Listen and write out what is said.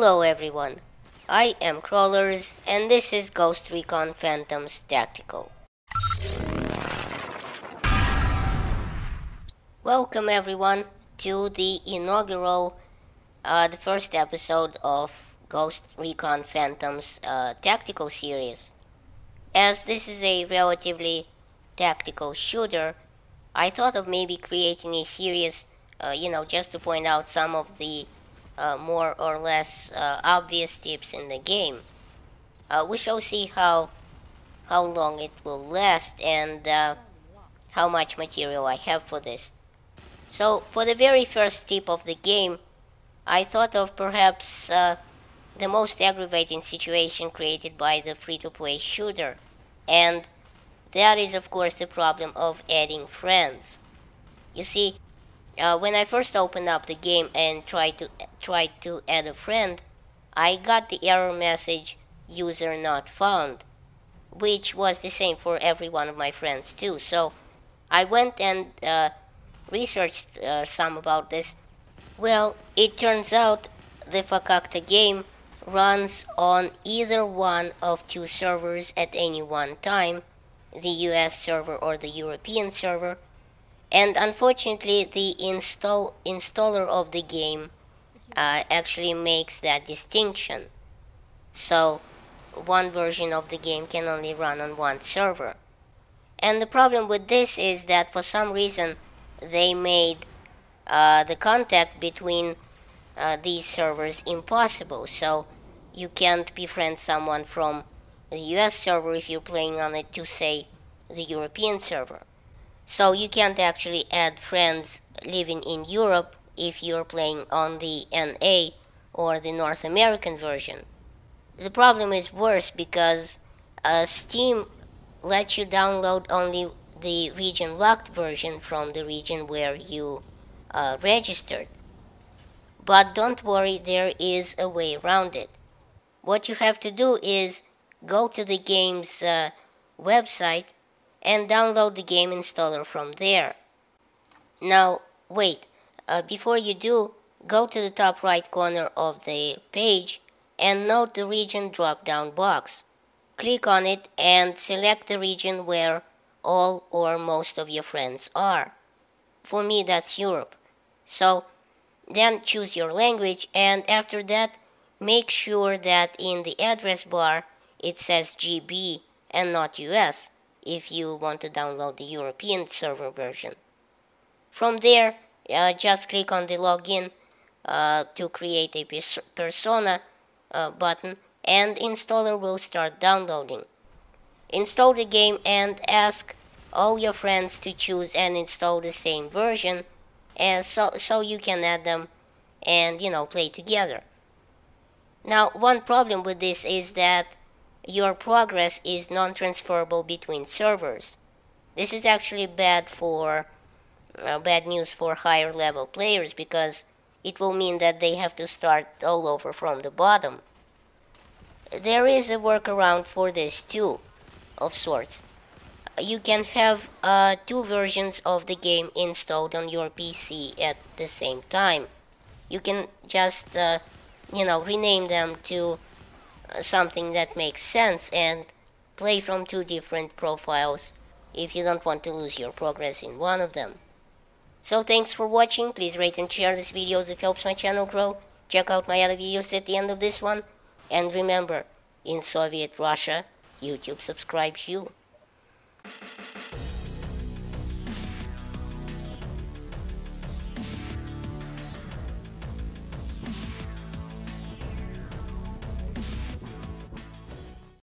Hello everyone, I am Crawlers and this is Ghost Recon Phantoms Tactical. Welcome everyone to the inaugural, the first episode of Ghost Recon Phantoms Tactical series. As this is a relatively tactical shooter, I thought of maybe creating a series, just to point out some of the more or less obvious tips in the game. We shall see how long it will last and how much material I have for this. So for the very first tip of the game, I thought of perhaps the most aggravating situation created by the free-to-play shooter, and that is of course the problem of adding friends. You see, when I first opened up the game and tried to add a friend, I got the error message user not found, which was the same for every one of my friends too. So I went and researched some about this. Well, it turns out the Fakakta game runs on either one of two servers at any one time, the US server or the European server. And unfortunately, the installer of the game actually makes that distinction. So, one version of the game can only run on one server. And the problem with this is that for some reason, they made the contact between these servers impossible. So, you can't befriend someone from the US server if you're playing on it to, say, the European server. So you can't actually add friends living in Europe if you're playing on the NA or the North American version. The problem is worse because Steam lets you download only the region locked version from the region where you registered. But don't worry, there is a way around it. What you have to do is go to the game's website and download the game installer from there. Now, wait, before you do, go to the top right corner of the page and note the region drop-down box. Click on it and select the region where all or most of your friends are. For me, that's Europe. So, then choose your language, and after that, make sure that in the address bar it says GB and not US, if you want to download the European server version. From there, just click on the login to create a persona button, and installer will start downloading. Install the game and ask all your friends to choose and install the same version, and so you can add them and play together. Now, one problem with this is that your progress is non-transferable between servers. This is actually bad news for higher level players, because it will mean that they have to start all over from the bottom. There is a workaround for this too, of sorts. You can have two versions of the game installed on your PC at the same time. You can just rename them to something that makes sense and play from two different profiles if you don't want to lose your progress in one of them. So thanks for watching. Please rate and share this video as it helps my channel grow. Check out my other videos at the end of this one. And remember, in Soviet Russia, YouTube subscribes you.